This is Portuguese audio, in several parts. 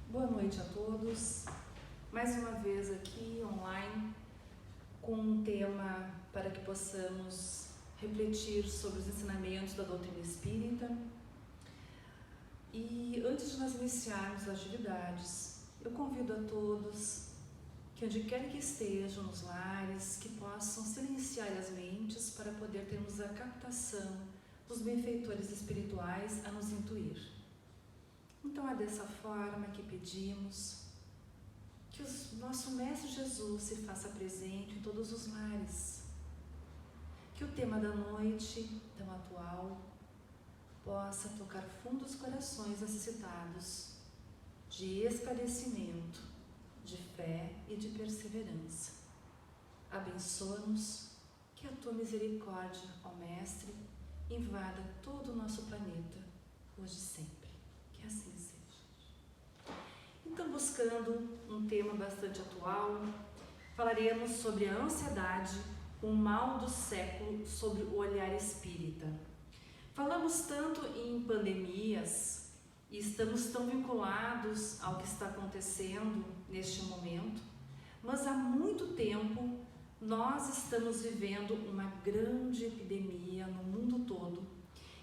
Boa noite a todos. Mais uma vez aqui online com um tema para que possamos refletir sobre os ensinamentos da doutrina espírita. E antes de nós iniciarmos as atividades, eu convido a todos que onde quer que estejam nos lares, que possam silenciar as mentes para poder termos a captação dos benfeitores espirituais a nos intuir. Então é dessa forma que pedimos que o nosso Mestre Jesus se faça presente em todos os lares, que o tema da noite, tão atual, possa tocar fundos corações necessitados de esclarecimento, de fé e de perseverança. Abençoa-nos, que a tua misericórdia, ó Mestre, invada todo o nosso planeta, hoje e sempre. Que assim seja. Então, buscando um tema bastante atual, falaremos sobre a ansiedade, o mal do século sobre o olhar espírita. Falamos tanto em pandemias e estamos tão vinculados ao que está acontecendo neste momento, mas há muito tempo nós estamos vivendo uma grande epidemia no mundo todo,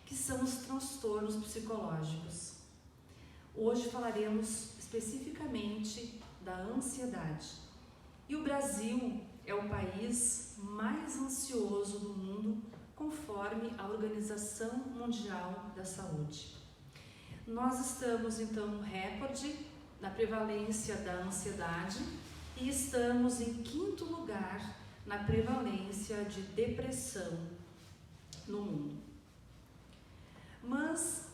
que são os transtornos psicológicos. Hoje falaremos especificamente da ansiedade. E o Brasil é o país mais ansioso do mundo, conforme a Organização Mundial da Saúde. Nós estamos então no recorde na prevalência da ansiedade e estamos em 5º lugar na prevalência de depressão no mundo. Mas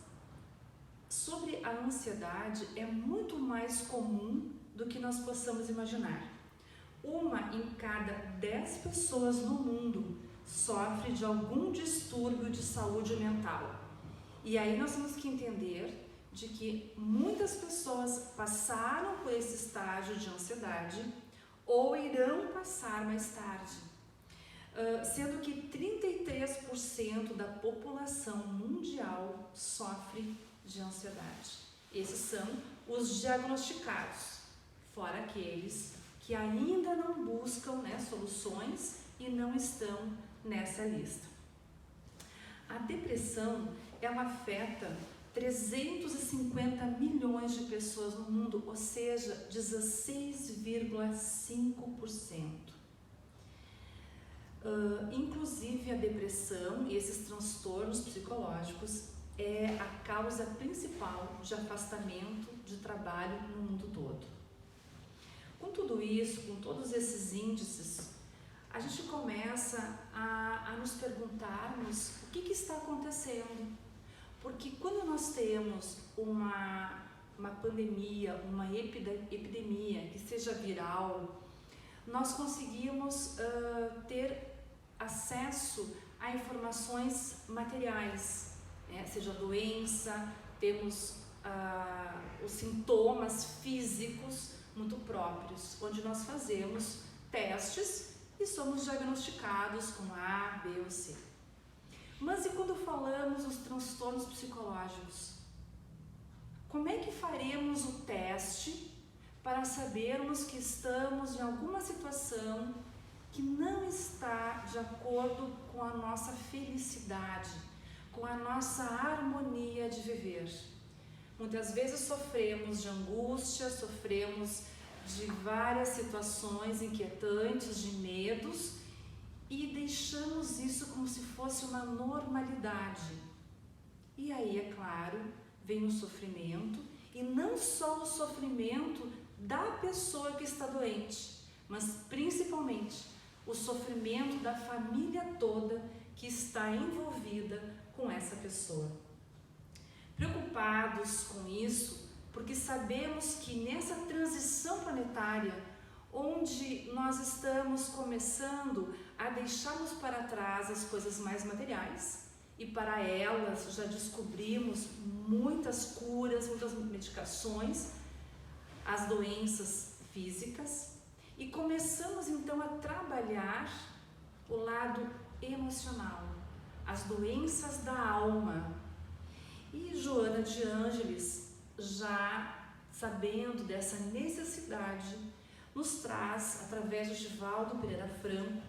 sobre a ansiedade é muito mais comum do que nós possamos imaginar. 1 em cada 10 pessoas no mundo sofre de algum distúrbio de saúde mental. E aí nós temos que entender de que muitas pessoas passaram por esse estágio de ansiedade ou irão passar mais tarde, sendo que 33% da população mundial sofre de ansiedade. Esses são os diagnosticados, fora aqueles que ainda não buscam soluções e não estão nessa lista. A depressão, ela afeta 350 milhões de pessoas no mundo, ou seja, 16,5%. Inclusive a depressão e esses transtornos psicológicos é a causa principal de afastamento de trabalho no mundo todo. Com tudo isso, com todos esses índices, a gente começa a nos perguntarmos o que está acontecendo. Porque quando nós temos uma pandemia, uma epidemia que seja viral, nós conseguimos ter acesso a informações materiais, seja doença, temos os sintomas físicos muito próprios, onde nós fazemos testes e somos diagnosticados com A, B ou C. Mas e quando falamos dos transtornos psicológicos? Como é que faremos o teste para sabermos que estamos em alguma situação que não está de acordo com a nossa felicidade, com a nossa harmonia de viver? Muitas vezes sofremos de angústia, sofremos de várias situações inquietantes, de medos, e deixamos isso como se fosse uma normalidade. E aí, é claro, vem o sofrimento, e não só o sofrimento da pessoa que está doente, mas principalmente o sofrimento da família toda que está envolvida com essa pessoa. Preocupados com isso, porque sabemos que nessa transição planetária, onde nós estamos começando a deixarmos para trás as coisas mais materiais, e para elas já descobrimos muitas curas, muitas medicações, as doenças físicas, e começamos então a trabalhar o lado emocional, as doenças da alma. E Joana de Ângeles já sabendo dessa necessidade, nos traz, através do Divaldo Pereira Franco,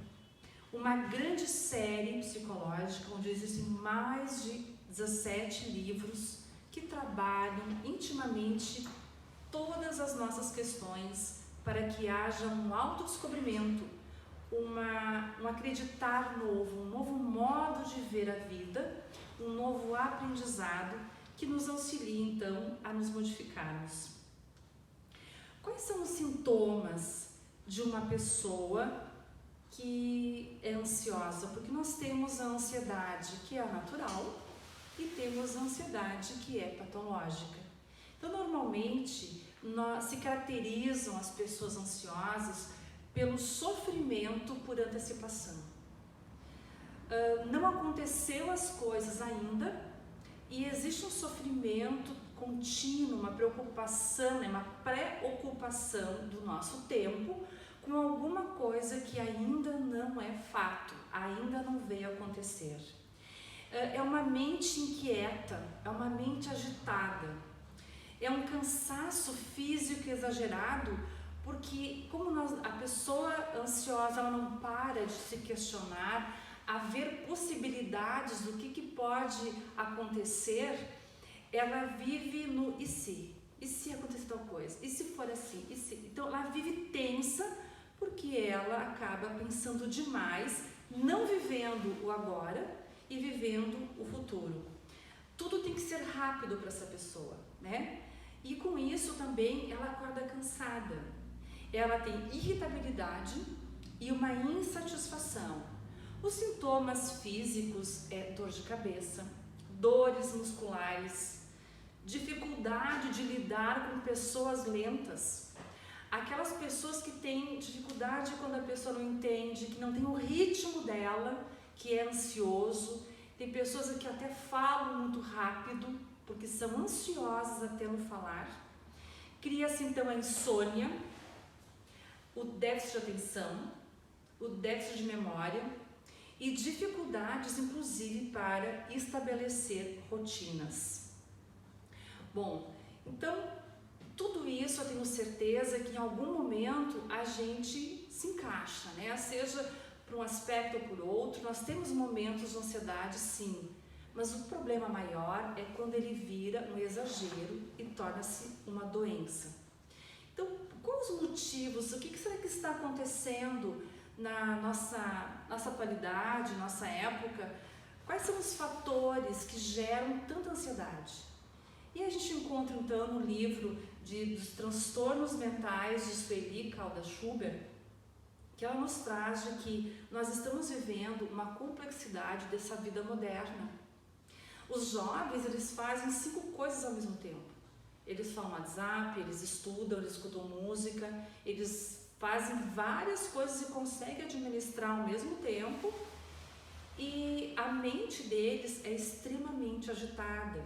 uma grande série psicológica onde existem mais de 17 livros que trabalham intimamente todas as nossas questões para que haja um autodescobrimento, um acreditar novo, um novo modo de ver a vida, um novo aprendizado que nos auxilia então a nos modificarmos. Quais são os sintomas de uma pessoa que é ansiosa? Porque nós temos a ansiedade que é natural e temos a ansiedade que é patológica. Então, normalmente, se caracterizam as pessoas ansiosas pelo sofrimento por antecipação. Não aconteceu as coisas ainda e existe um sofrimento contínuo, uma preocupação, uma preocupação do nosso tempo com alguma coisa que ainda não é fato, ainda não veio acontecer. É uma mente inquieta, é uma mente agitada, é um cansaço físico exagerado, porque como a pessoa ansiosa ela não para de se questionar, a ver possibilidades do que pode acontecer, ela vive no e se acontecer tal coisa, e se for assim, e se... Então ela vive tensa, porque ela acaba pensando demais, não vivendo o agora e vivendo o futuro. Tudo tem que ser rápido para essa pessoa, né? E com isso também ela acorda cansada. Ela tem irritabilidade e uma insatisfação. Os sintomas físicos é dor de cabeça, dores musculares, dificuldade de lidar com pessoas lentas. Aquelas pessoas que têm dificuldade quando a pessoa não entende, que não tem o ritmo dela, que é ansioso. Tem pessoas que até falam muito rápido, porque são ansiosas até no falar. Cria-se então a insônia, o déficit de atenção, o déficit de memória e dificuldades, inclusive, para estabelecer rotinas. Bom, então, tudo isso eu tenho certeza que em algum momento a gente se encaixa, né? Seja por um aspecto ou por outro, nós temos momentos de ansiedade, sim, mas o problema maior é quando ele vira um exagero e torna-se uma doença. Então, quais os motivos, o que será que está acontecendo na nossa atualidade, nossa época? Quais são os fatores que geram tanta ansiedade? E a gente encontra então no livro dos transtornos mentais de Sueli Caldas Schubert, que ela nos traz de que nós estamos vivendo uma complexidade dessa vida moderna. Os jovens, eles fazem 5 coisas ao mesmo tempo. Eles falam WhatsApp, eles estudam, eles escutam música, eles fazem várias coisas e conseguem administrar ao mesmo tempo, e a mente deles é extremamente agitada.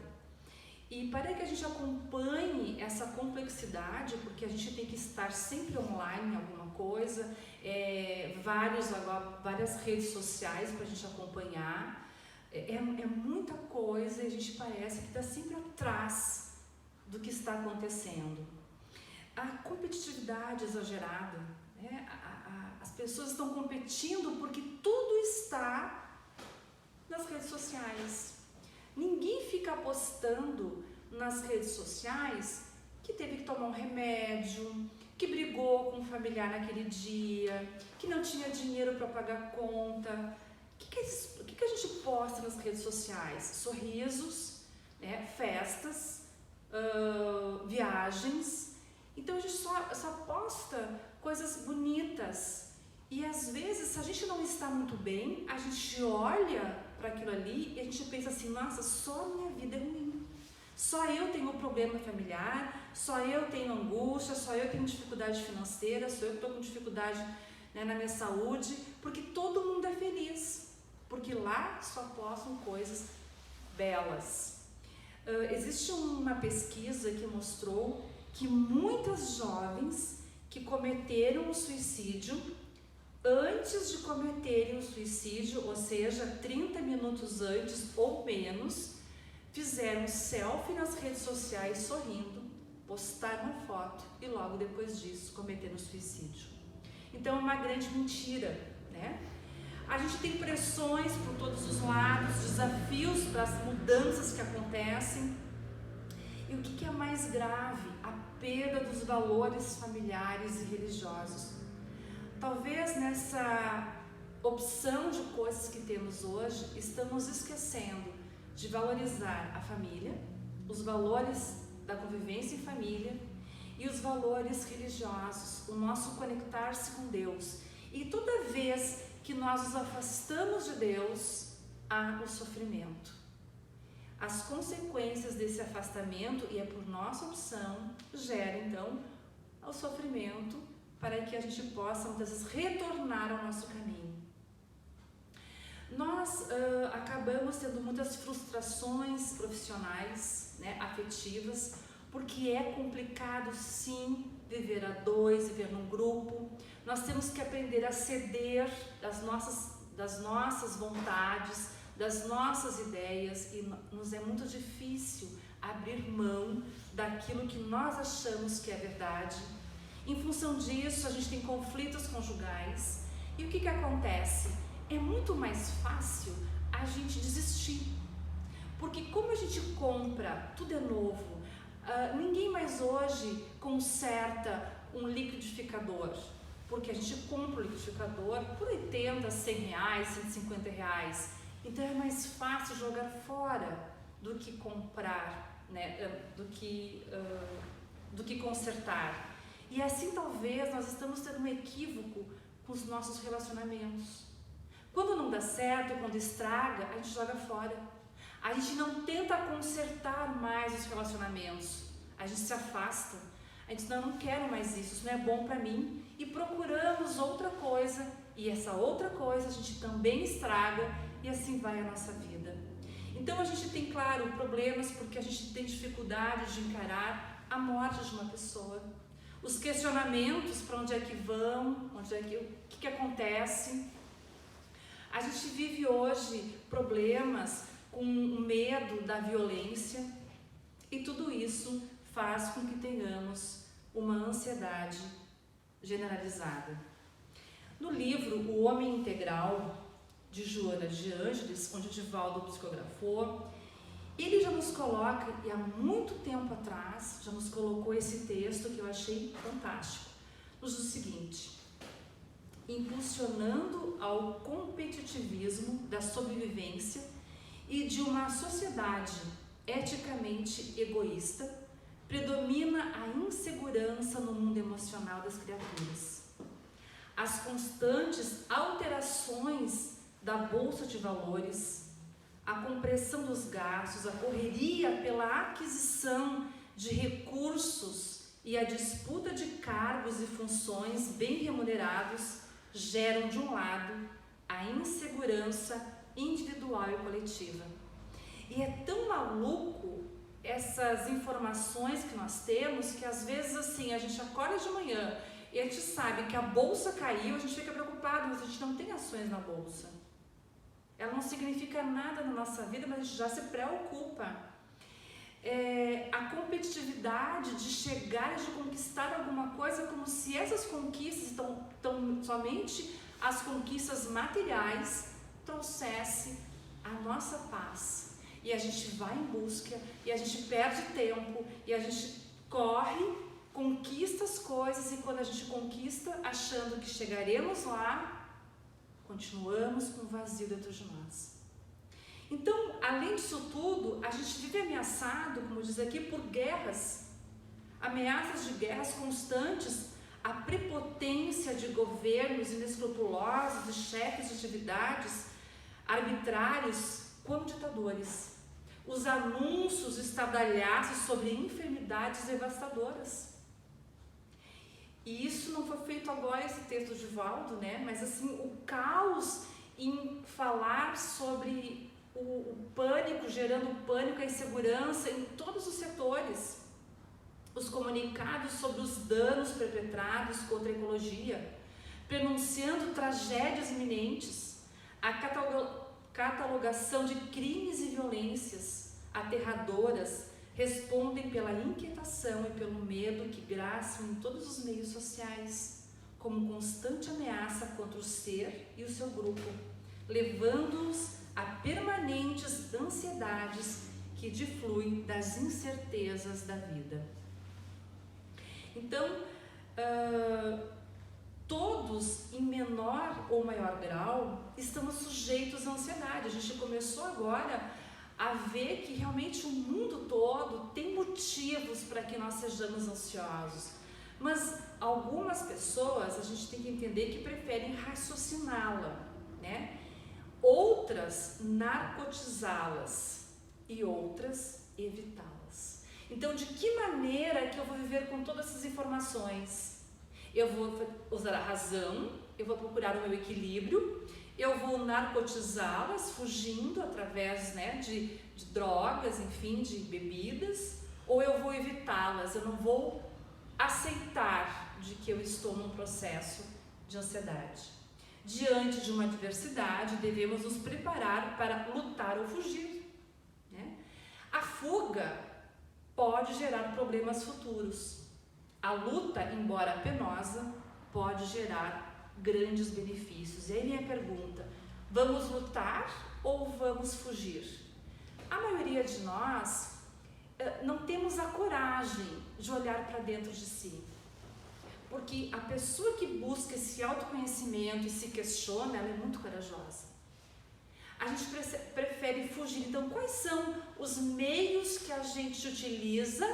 E para que a gente acompanhe essa complexidade, porque a gente tem que estar sempre online em alguma coisa, várias redes sociais para a gente acompanhar, é muita coisa e a gente parece que está sempre atrás do que está acontecendo. A competitividade exagerada, né? As pessoas estão competindo porque tudo está nas redes sociais. Ninguém fica postando nas redes sociais que teve que tomar um remédio, que brigou com um familiar naquele dia, que não tinha dinheiro para pagar a conta. O que a gente posta nas redes sociais? Sorrisos, né? Festas, viagens. Então a gente só posta coisas bonitas. E às vezes, se a gente não está muito bem, a gente olha para aquilo ali e a gente pensa assim, nossa, só a minha vida é ruim. Só eu tenho problema familiar, só eu tenho angústia, só eu tenho dificuldade financeira, só eu estou com dificuldade, né, na minha saúde, porque todo mundo é feliz. Porque lá só postam coisas belas. Existe uma pesquisa que mostrou que muitas jovens que cometeram o suicídio, antes de cometerem o suicídio, ou seja, 30 minutos antes ou menos, fizeram selfie nas redes sociais sorrindo postar uma foto e logo depois disso cometer um suicídio. Então é uma grande mentira, né? A gente tem pressões por todos os lados, desafios para as mudanças que acontecem. E o que é mais grave? A perda dos valores familiares e religiosos. Talvez nessa opção de coisas que temos hoje, estamos esquecendo de valorizar a família, os valores da convivência em família e os valores religiosos, o nosso conectar-se com Deus. E toda vez que nós nos afastamos de Deus, há o sofrimento. As consequências desse afastamento, e é por nossa opção, gera então o sofrimento para que a gente possa muitas vezes retornar ao nosso caminho. Nós acabamos tendo muitas frustrações profissionais, né, afetivas, porque é complicado sim viver a dois, viver num grupo. Nós temos que aprender a ceder das nossas vontades, das nossas ideias, e nos é muito difícil abrir mão daquilo que nós achamos que é verdade. Em função disso, a gente tem conflitos conjugais. E o que acontece? É muito mais fácil a gente desistir. Porque como a gente compra, tudo é novo, ninguém mais hoje conserta um liquidificador. Porque a gente compra o liquidificador por 80, 100 reais, 150 reais. Então é mais fácil jogar fora do que comprar, né? do que consertar. E assim talvez nós estamos tendo um equívoco com os nossos relacionamentos. Quando não dá certo, quando estraga, a gente joga fora. A gente não tenta consertar mais os relacionamentos. A gente se afasta. A gente diz, não quero mais isso não é bom para mim. E procuramos outra coisa. E essa outra coisa a gente também estraga. E assim vai a nossa vida. Então a gente tem, claro, problemas porque a gente tem dificuldade de encarar a morte de uma pessoa. Os questionamentos, para onde é que vão, o que acontece. A gente vive hoje problemas com o medo da violência e tudo isso faz com que tenhamos uma ansiedade generalizada. No livro O Homem Integral, de Joana de Ângeles, onde o Divaldo psicografou, ele já nos coloca, e há muito tempo atrás, já nos colocou esse texto que eu achei fantástico. Nos diz o seguinte: impulsionando ao competitivismo da sobrevivência e de uma sociedade eticamente egoísta, predomina a insegurança no mundo emocional das criaturas. As constantes alterações da bolsa de valores, a compressão dos gastos, a correria pela aquisição de recursos e a disputa de cargos e funções bem remunerados geram, de um lado, a insegurança individual e coletiva. E é tão maluco essas informações que nós temos que às vezes assim, a gente acorda de manhã e a gente sabe que a bolsa caiu, a gente fica preocupado, mas a gente não tem ações na bolsa. Ela não significa nada na nossa vida, mas a gente já se preocupa. A competitividade de chegar e de conquistar alguma coisa, como se essas conquistas, somente as conquistas materiais, trouxesse a nossa paz. E a gente vai em busca, e a gente perde tempo, e a gente corre, conquista as coisas, e quando a gente conquista, achando que chegaremos lá, continuamos com um vazio dentro de nós. Então, além disso tudo, a gente vive ameaçado, como diz aqui, por guerras, ameaças de guerras constantes, a prepotência de governos inescrupulosos, de chefes de atividades arbitrários como ditadores, os anúncios estardalhaços sobre enfermidades devastadoras. E isso não foi feito agora, esse texto de Divaldo, né? Mas assim, o caos em falar sobre o pânico, gerando pânico, a insegurança em todos os setores. Os comunicados sobre os danos perpetrados contra a ecologia, pronunciando tragédias iminentes, a catalogação de crimes e violências aterradoras, respondem pela inquietação e pelo medo que graçam em todos os meios sociais, como constante ameaça contra o ser e o seu grupo, levando-os a permanentes ansiedades que defluem das incertezas da vida. Então, todos, em menor ou maior grau, estamos sujeitos à ansiedade. A gente começou agora a ver que realmente o mundo todo tem motivos para que nós sejamos ansiosos. Mas algumas pessoas, a gente tem que entender que preferem raciociná-la, né? Outras narcotizá-las e outras evitá-las. Então, de que maneira que eu vou viver com todas essas informações? Eu vou usar a razão, eu vou procurar o meu equilíbrio, eu vou narcotizá-las, fugindo através, né, de drogas, enfim, de bebidas, ou eu vou evitá-las, eu não vou aceitar de que eu estou num processo de ansiedade. Diante de uma adversidade, devemos nos preparar para lutar ou fugir, né? A fuga pode gerar problemas futuros. A luta, embora penosa, pode gerar grandes benefícios. E aí minha pergunta: vamos lutar ou vamos fugir? A maioria de nós não temos a coragem de olhar para dentro de si. Porque a pessoa que busca esse autoconhecimento e se questiona, ela é muito corajosa. A gente prefere fugir. Então, quais são os meios que a gente utiliza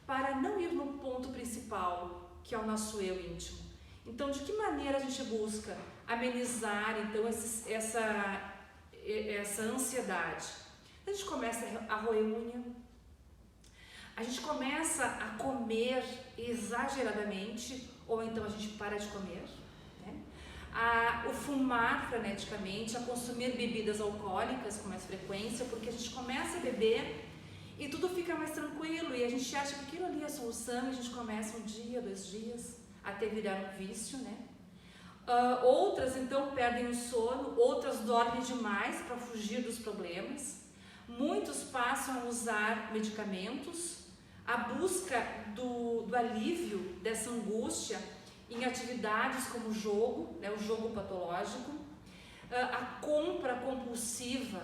para não ir no ponto principal, que é o nosso eu íntimo? Então, de que maneira a gente busca amenizar, então, essa ansiedade? A gente começa a roer unha, a gente começa a comer exageradamente, ou então a gente para de comer, né? O fumar freneticamente, a consumir bebidas alcoólicas com mais frequência, porque a gente começa a beber e tudo fica mais tranquilo e a gente acha que aquilo ali é a solução e a gente começa um dia, 2 dias, até virar um vício, né? Outras então perdem o sono, outras dormem demais para fugir dos problemas. Muitos passam a usar medicamentos, a busca do alívio dessa angústia em atividades como o jogo, né, o jogo patológico, a compra compulsiva,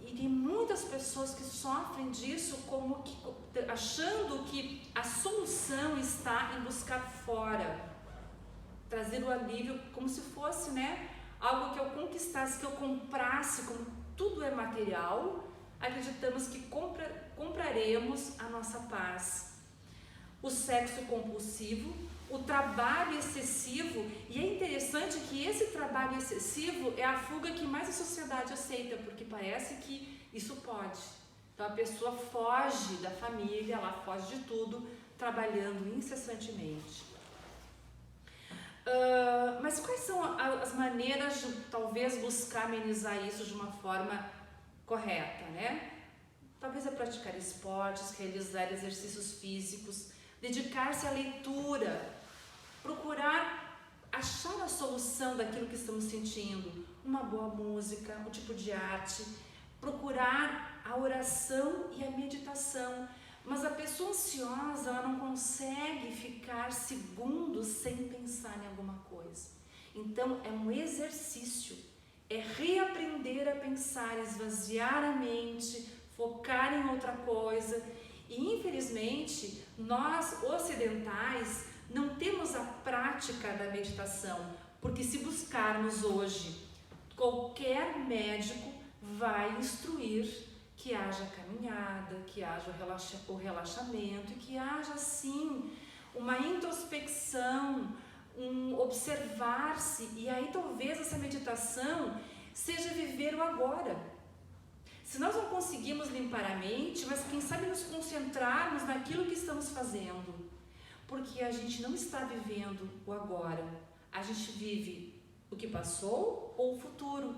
e tem muitas pessoas que sofrem disso como que, achando que a solução está em buscar fora, trazer o alívio como se fosse, né, algo que eu conquistasse, que eu comprasse, como tudo é material, acreditamos que compraremos a nossa paz. O sexo compulsivo, o trabalho excessivo, e é interessante que esse trabalho excessivo é a fuga que mais a sociedade aceita, porque parece que isso pode. Então a pessoa foge da família, ela foge de tudo, trabalhando incessantemente. Mas quais são as maneiras de talvez buscar amenizar isso de uma forma correta, né? Talvez é praticar esportes, realizar exercícios físicos, dedicar-se à leitura, procurar achar a solução daquilo que estamos sentindo, uma boa música, um tipo de arte, procurar a oração e a meditação. Mas a pessoa ansiosa, ela não consegue ficar segundos sem pensar em alguma coisa. Então é um exercício, é reaprender a pensar, esvaziar a mente, focar em outra coisa. E infelizmente, nós ocidentais não temos a prática da meditação, porque se buscarmos hoje, qualquer médico vai instruir que haja caminhada, que haja o relaxamento e que haja sim uma introspecção, um observar-se, e aí talvez essa meditação seja viver o agora. Se nós não conseguimos limpar a mente, mas quem sabe nos concentrarmos naquilo que estamos fazendo, porque a gente não está vivendo o agora, a gente vive o que passou ou o futuro.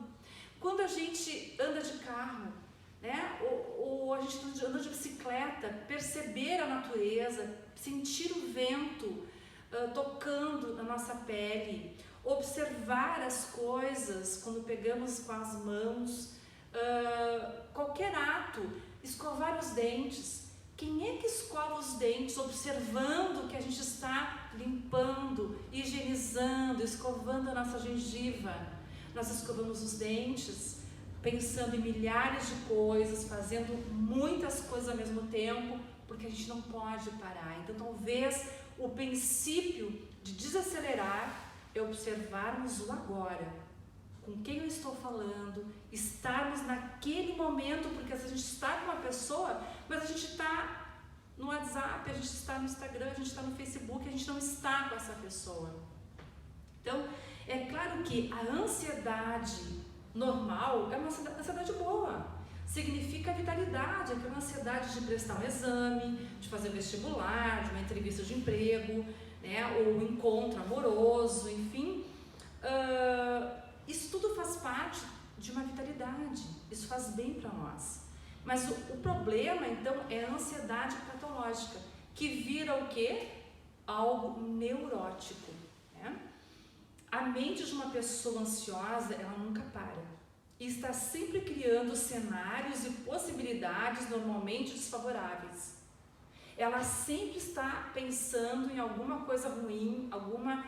Quando a gente anda de carro, né, ou a gente anda de bicicleta, perceber a natureza, sentir o vento tocando na nossa pele, observar as coisas quando pegamos com as mãos, qualquer ato, escovar os dentes, Quem é que escova os dentes observando que a gente está limpando, higienizando, escovando a nossa gengiva? Nós escovamos os dentes pensando em milhares de coisas, fazendo muitas coisas ao mesmo tempo, porque a gente não pode parar. Então, talvez o princípio de desacelerar é observarmos o agora. Com quem eu estou falando, estarmos naquele momento, porque às vezes a gente está com uma pessoa, mas a gente está no WhatsApp, a gente está no Instagram, a gente está no Facebook, a gente não está com essa pessoa. Então, é claro que a ansiedade normal é uma ansiedade boa, significa vitalidade, aquela ansiedade de prestar um exame, de fazer um vestibular, de uma entrevista de emprego, né, ou um encontro amoroso, enfim. Isso tudo faz parte de uma vitalidade, isso faz bem para nós. Mas o problema, então, é a ansiedade patológica, que vira o quê? Algo neurótico, né? A mente de uma pessoa ansiosa, ela nunca para. E está sempre criando cenários e possibilidades normalmente desfavoráveis. Ela sempre está pensando em alguma coisa ruim, alguma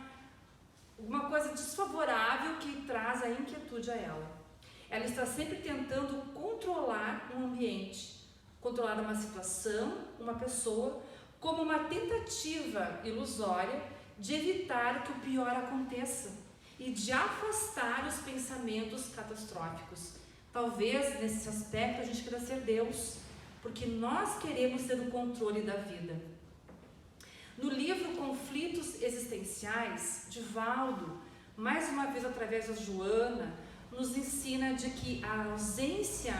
coisa desfavorável que traz a inquietude a ela. Ela está sempre tentando controlar um ambiente, controlar uma situação, uma pessoa, como uma tentativa ilusória de evitar que o pior aconteça e de afastar os pensamentos catastróficos. Talvez nesse aspecto a gente queira ser Deus, porque nós queremos ter o controle da vida. No livro Conflitos Existenciais, Divaldo, mais uma vez através da Joana, nos ensina de que a ausência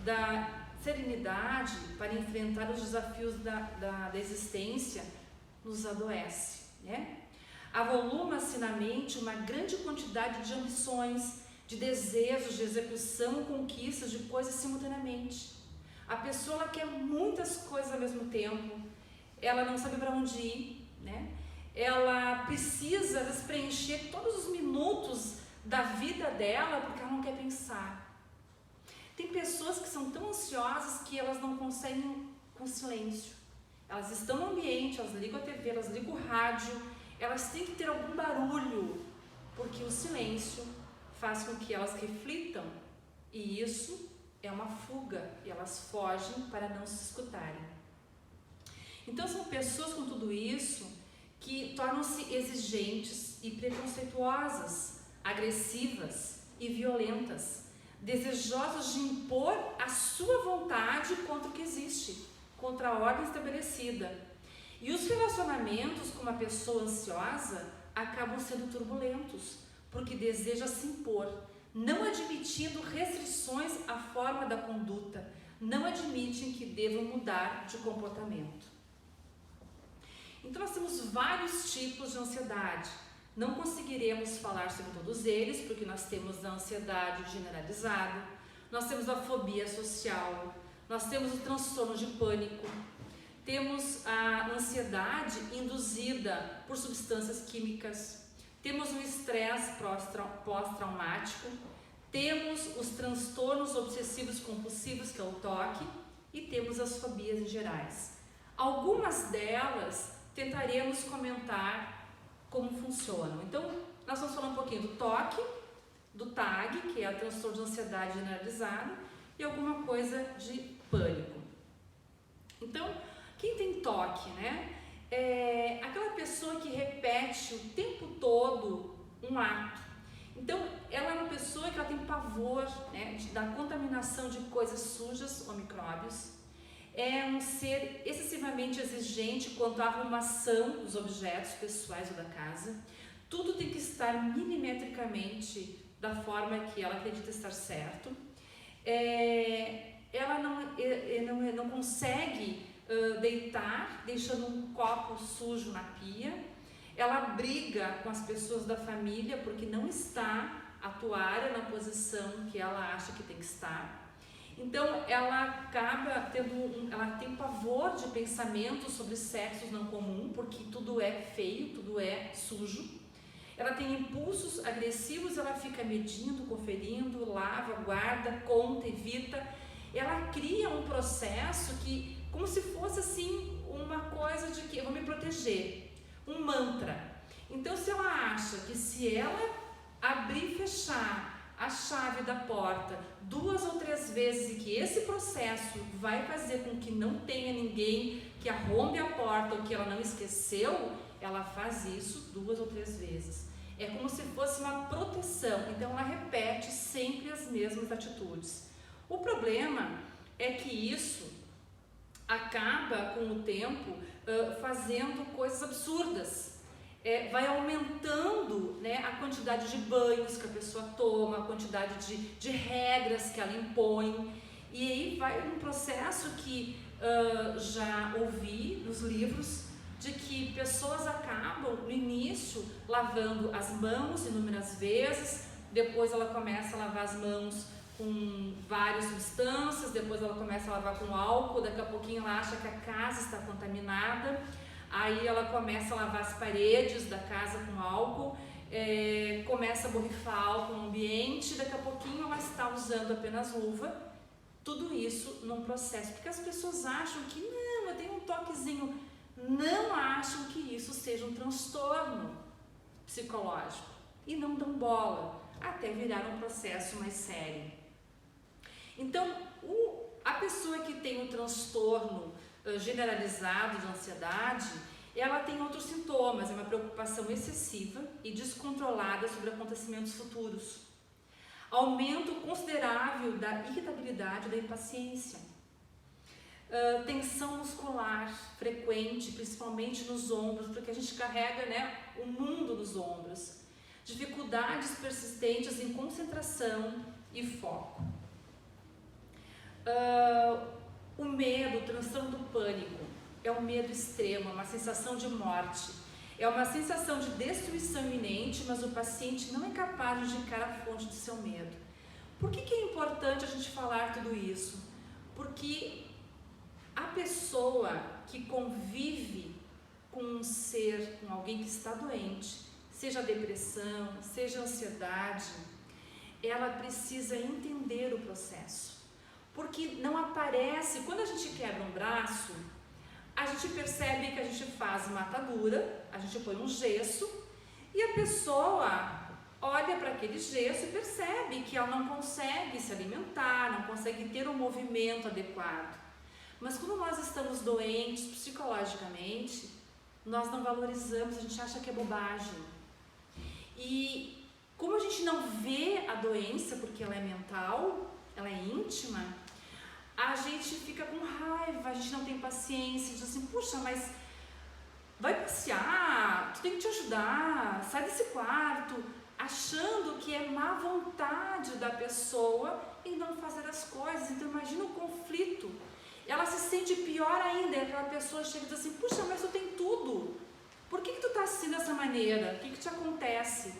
da serenidade para enfrentar os desafios da existência nos adoece, né? Avoluma-se na mente uma grande quantidade de ambições, de desejos, de execução, conquistas de coisas simultaneamente. A pessoa ela quer muitas coisas ao mesmo tempo, ela não sabe para onde ir, né? Ela precisa, às vezes, preencher todos os minutos da vida dela porque ela não quer pensar. Tem pessoas que são tão ansiosas que elas não conseguem com silêncio. Elas estão no ambiente, elas ligam a TV, elas ligam o rádio, elas têm que ter algum barulho, porque o silêncio faz com que elas reflitam e isso é uma fuga e elas fogem para não se escutarem. Então são pessoas com tudo isso que tornam-se exigentes e preconceituosas, agressivas e violentas, desejosas de impor a sua vontade contra o que existe, contra a ordem estabelecida. E os relacionamentos com uma pessoa ansiosa acabam sendo turbulentos, porque deseja se impor, não admitindo restrições à forma da conduta, não admitem que devam mudar de comportamento. Então nós temos vários tipos de ansiedade. Não conseguiremos falar sobre todos eles, porque nós temos a ansiedade generalizada, nós temos a fobia social, nós temos o transtorno de pânico, temos a ansiedade induzida por substâncias químicas, temos o estresse pós-traumático, temos os transtornos obsessivos compulsivos, que é o TOC, e temos as fobias em gerais. Algumas delas tentaremos comentar como funcionam. Então, nós vamos falar um pouquinho do TOC, do TAG, que é o transtorno de ansiedade generalizada, e alguma coisa de pânico. Então, quem tem TOC, né? É aquela pessoa que repete o tempo todo um ato. Então, ela é uma pessoa que ela tem pavor, né, da contaminação de coisas sujas ou micróbios. É um ser excessivamente exigente quanto à arrumação dos objetos pessoais ou da casa. Tudo tem que estar milimetricamente da forma que ela acredita estar certo. Ela não consegue deitar deixando um copo sujo na pia. Ela briga com as pessoas da família porque não está a toalha na posição que ela acha que tem que estar. Então ela acaba ela tem pavor de pensamentos sobre sexos não comum, porque tudo é feio, tudo é sujo. Ela tem impulsos agressivos, ela fica medindo, conferindo, lava, guarda, conta, evita. Ela cria um processo que como se fosse assim uma coisa de que eu vou me proteger, um mantra. Então, se ela acha que se ela abrir e fechar a chave da porta 2 ou 3 vezes e que esse processo vai fazer com que não tenha ninguém que arrombe a porta ou que ela não esqueceu, ela faz isso 2 ou 3 vezes. É como se fosse uma proteção, então ela repete sempre as mesmas atitudes. O problema é que isso acaba com o tempo fazendo coisas absurdas. Vai aumentando, né, a quantidade de banhos que a pessoa toma, a quantidade de regras que ela impõe, e aí vai um processo que já ouvi nos livros, de que pessoas acabam no início lavando as mãos inúmeras vezes, depois ela começa a lavar as mãos com várias substâncias, depois ela começa a lavar com álcool, daqui a pouquinho ela acha que a casa está contaminada, aí ela começa a lavar as paredes da casa com álcool, começa a borrifar álcool no ambiente, daqui a pouquinho ela está usando apenas luva, tudo isso num processo, porque as pessoas acham que não, eu tenho um toquezinho, não acham que isso seja um transtorno psicológico e não dão bola, até virar um processo mais sério. Então, a pessoa que tem um transtorno generalizado de ansiedade, ela tem outros sintomas, é uma preocupação excessiva e descontrolada sobre acontecimentos futuros, aumento considerável da irritabilidade e da impaciência, tensão muscular frequente, principalmente nos ombros, porque a gente carrega, né, o mundo nos ombros, dificuldades persistentes em concentração e foco. O medo, o transtorno do pânico, é um medo extremo, é uma sensação de morte, é uma sensação de destruição iminente, mas o paciente não é capaz de indicar a fonte do seu medo. Por que é importante a gente falar tudo isso? Porque a pessoa que convive com um ser, com alguém que está doente, seja depressão, seja ansiedade, ela precisa entender o processo. Porque não aparece, quando a gente quebra um braço, a gente percebe que a gente faz uma atadura, a gente põe um gesso e a pessoa olha para aquele gesso e percebe que ela não consegue se alimentar, não consegue ter um movimento adequado. Mas quando nós estamos doentes psicologicamente, nós não valorizamos, a gente acha que é bobagem. E como a gente não vê a doença, porque ela é mental, ela é íntima, a gente fica com raiva, a gente não tem paciência, diz assim, puxa, mas vai passear, tu tem que te ajudar, sai desse quarto, achando que é má vontade da pessoa em não fazer as coisas. Então imagina o conflito. Ela se sente pior ainda, aquela pessoa chega e diz assim, puxa, mas tu tem tudo, por que tu tá assim dessa maneira? O que te acontece?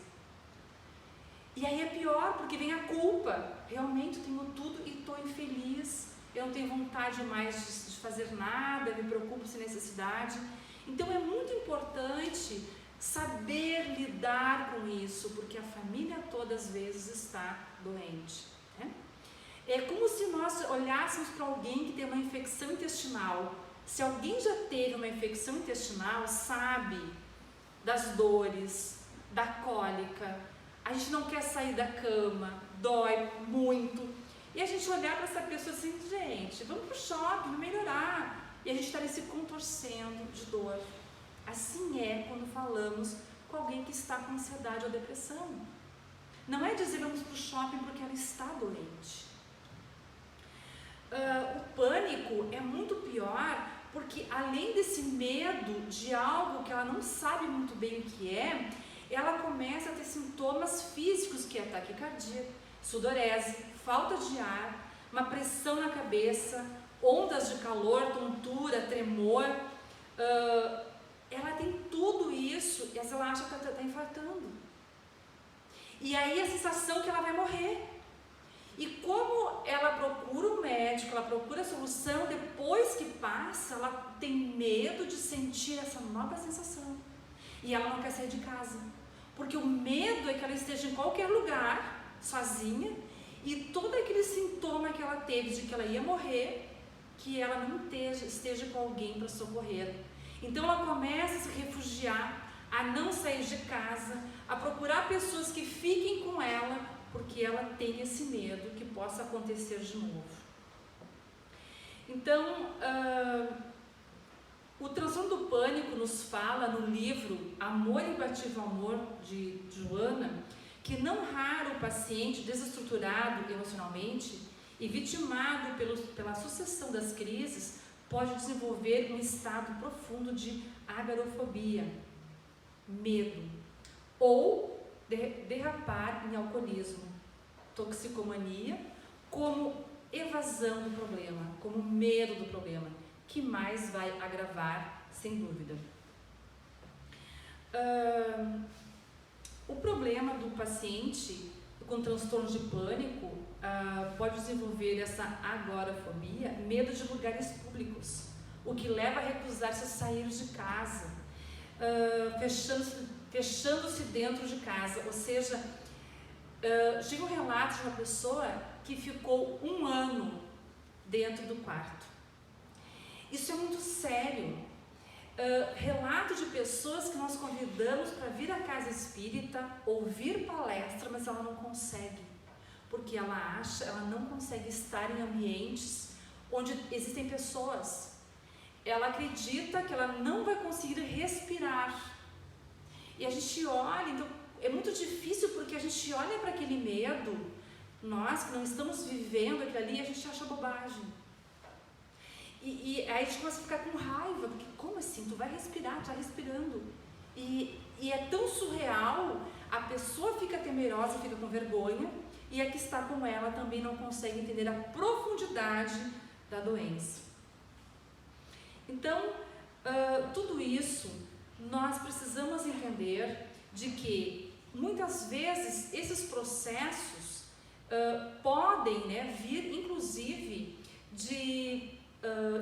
E aí é pior, porque vem a culpa, realmente eu tenho tudo e estou infeliz, eu não tenho vontade mais de fazer nada, me preocupo sem necessidade. Então é muito importante saber lidar com isso, porque a família toda às vezes está doente, né? É como se nós olhássemos para alguém que tem uma infecção intestinal. Se alguém já teve uma infecção intestinal, sabe das dores, da cólica, a gente não quer sair da cama, dói muito. E a gente olhar para essa pessoa assim, gente, vamos pro shopping, vamos melhorar. E a gente está ali se contorcendo de dor. Assim é quando falamos com alguém que está com ansiedade ou depressão. Não é dizer vamos pro shopping porque ela está doente. O pânico é muito pior porque além desse medo de algo que ela não sabe muito bem o que é, ela começa a ter sintomas físicos, que é taquicardia, sudorese, falta de ar, uma pressão na cabeça, ondas de calor, tontura, tremor. Ela tem tudo isso e ela acha que ela está infartando. E aí a sensação que ela vai morrer. E como ela procura o médico, ela procura a solução, depois que passa, ela tem medo de sentir essa nova sensação. E ela não quer sair de casa. Porque o medo é que ela esteja em qualquer lugar, sozinha, e todo aquele sintoma que ela teve de que ela ia morrer, que ela não esteja com alguém para socorrer. Então ela começa a se refugiar, a não sair de casa, a procurar pessoas que fiquem com ela, porque ela tem esse medo que possa acontecer de novo. Então, o transtorno do pânico nos fala no livro Amor Imbatível Amor, de Joana, que não raro o paciente desestruturado emocionalmente e vitimado pela sucessão das crises pode desenvolver um estado profundo de agorafobia, medo, ou derrapar em alcoolismo, toxicomania, como evasão do problema, como medo do problema, que mais vai agravar, sem dúvida. O problema do paciente com transtorno de pânico pode desenvolver essa agorafobia, medo de lugares públicos, o que leva a recusar-se a sair de casa, fechando-se dentro de casa, ou seja, chega um relato de uma pessoa que ficou 1 ano dentro do quarto. Isso é muito sério. Relato de pessoas que nós convidamos para vir à casa espírita, ouvir palestra, mas ela não consegue, porque ela não consegue estar em ambientes onde existem pessoas. Ela acredita que ela não vai conseguir respirar. E a gente olha, então é muito difícil porque a gente olha para aquele medo, nós que não estamos vivendo aquilo ali, a gente acha bobagem. E aí a gente começa a ficar com raiva, porque como assim? Tu vai respirar, tu tá respirando. E é tão surreal, a pessoa fica temerosa, fica com vergonha, e a que está com ela também não consegue entender a profundidade da doença. Então, tudo isso, nós precisamos entender de que, muitas vezes, esses processos podem vir, inclusive, de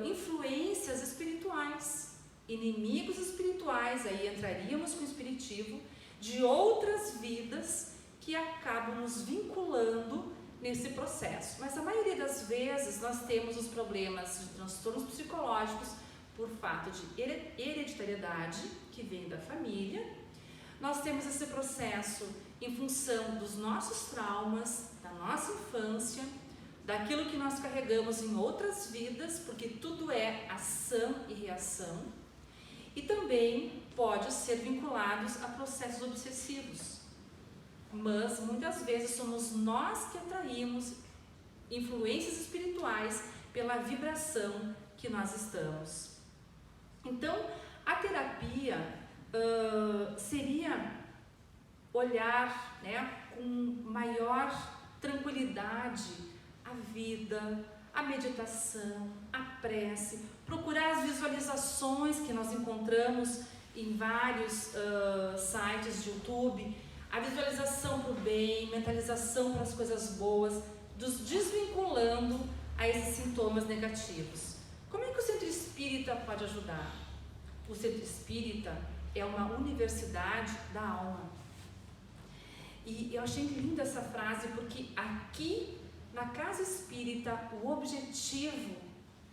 influências espirituais, inimigos espirituais, aí entraríamos com o espiritismo, de outras vidas que acabam nos vinculando nesse processo. Mas a maioria das vezes nós temos os problemas de transtornos psicológicos por fato de hereditariedade, que vem da família. Nós temos esse processo em função dos nossos traumas, da nossa infância, daquilo que nós carregamos em outras vidas, porque tudo é ação e reação, e também pode ser vinculados a processos obsessivos. Mas muitas vezes somos nós que atraímos influências espirituais pela vibração que nós estamos. Então, a terapia seria olhar com maior tranquilidade a vida, a meditação, a prece, procurar as visualizações que nós encontramos em vários sites de YouTube, a visualização para o bem, mentalização para as coisas boas, nos desvinculando a esses sintomas negativos. Como é que o centro espírita pode ajudar? O centro espírita é uma universidade da alma. E eu achei linda essa frase, porque aqui na casa espírita o objetivo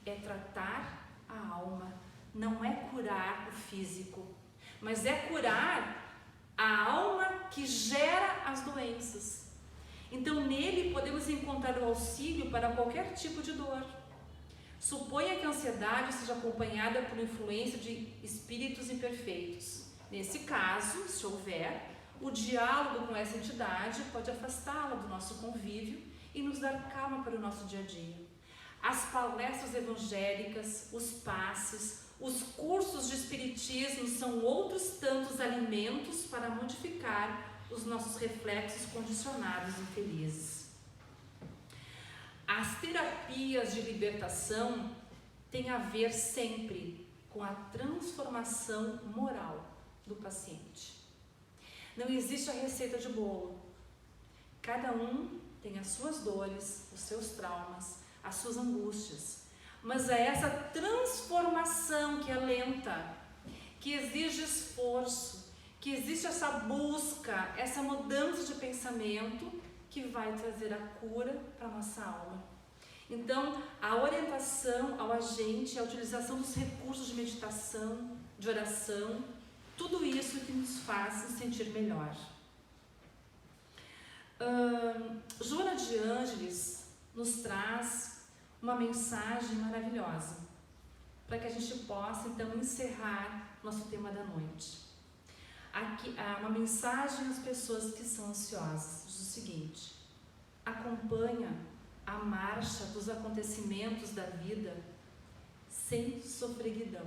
é tratar a alma, não é curar o físico, mas é curar a alma que gera as doenças. Então nele podemos encontrar o auxílio para qualquer tipo de dor. Suponha que a ansiedade seja acompanhada por influência de espíritos imperfeitos. Nesse caso, se houver, o diálogo com essa entidade pode afastá-la do nosso convívio e nos dar calma para o nosso dia a dia. As palestras evangélicas, os passes, os cursos de espiritismo são outros tantos alimentos para modificar os nossos reflexos condicionados e infelizes. As terapias de libertação têm a ver sempre com a transformação moral do paciente. Não existe a receita de bolo. Cada um tem as suas dores, os seus traumas, as suas angústias. Mas é essa transformação que é lenta, que exige esforço, que existe essa busca, essa mudança de pensamento que vai trazer a cura para a nossa alma. Então, a orientação ao agente, a utilização dos recursos de meditação, de oração, tudo isso que nos faz nos sentir melhor. Joana de Ângeles nos traz uma mensagem maravilhosa para que a gente possa então encerrar nosso tema da noite. Aqui há uma mensagem às pessoas que são ansiosas, diz o seguinte: acompanha a marcha dos acontecimentos da vida sem sofreguidão.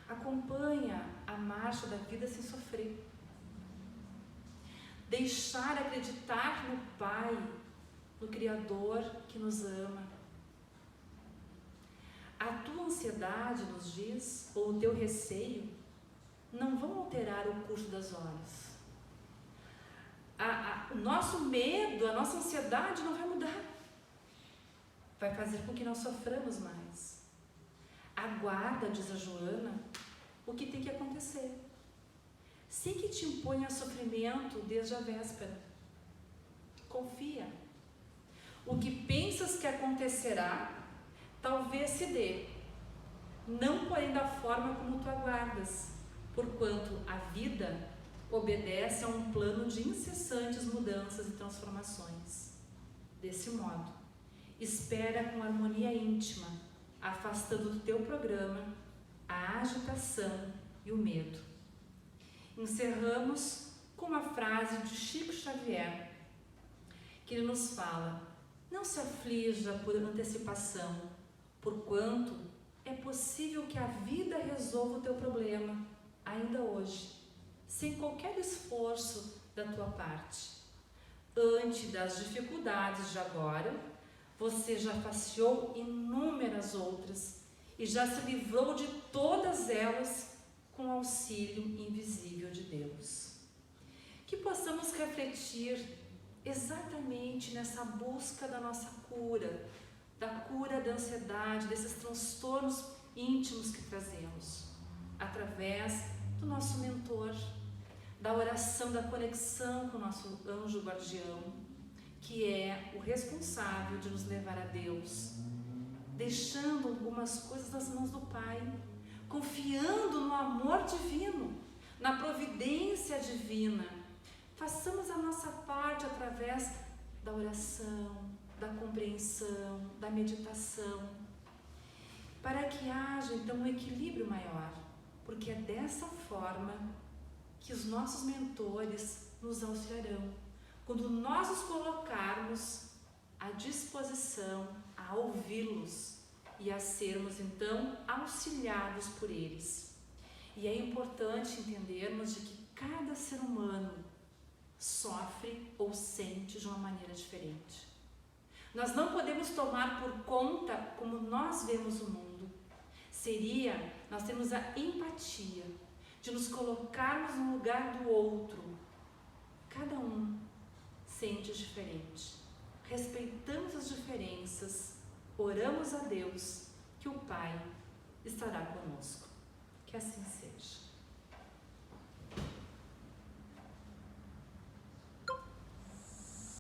Acompanha a marcha da vida sem sofrer. Deixar acreditar no Pai, no Criador que nos ama. A tua ansiedade, nos diz, ou o teu receio, não vão alterar o curso das horas. O nosso medo, a nossa ansiedade não vai mudar. Vai fazer com que nós soframos mais. Aguarda, diz a Joana, o que tem que acontecer. Sem que te imponha sofrimento desde a véspera. Confia. O que pensas que acontecerá, talvez se dê. Não porém da forma como tu aguardas, porquanto a vida obedece a um plano de incessantes mudanças e transformações. Desse modo, espera com harmonia íntima, afastando do teu programa a agitação e o medo. Encerramos com uma frase de Chico Xavier, que ele nos fala: não se aflija por antecipação, porquanto é possível que a vida resolva o teu problema, ainda hoje, sem qualquer esforço da tua parte. Ante das dificuldades de agora, você já faceou inúmeras outras e já se livrou de todas elas com o auxílio invisível de Deus. Que possamos refletir exatamente nessa busca da nossa cura, da cura da ansiedade, desses transtornos íntimos que trazemos, através do nosso mentor, da oração, da conexão com o nosso anjo guardião, que é o responsável de nos levar a Deus, deixando algumas coisas nas mãos do Pai, confiando no amor divino, na providência divina. Façamos a nossa parte através da oração, da compreensão, da meditação, para que haja então um equilíbrio maior, porque é dessa forma que os nossos mentores nos auxiliarão, quando nós nos colocarmos à disposição a ouvi-los e a sermos então auxiliados por eles. E é importante entendermos de que cada ser humano sofre ou sente de uma maneira diferente. Nós não podemos tomar por conta como nós vemos o mundo. Nós temos a empatia de nos colocarmos no lugar do outro. Cada um sente diferente. Respeitamos as diferenças, oramos a Deus, que o Pai estará conosco. Que assim seja.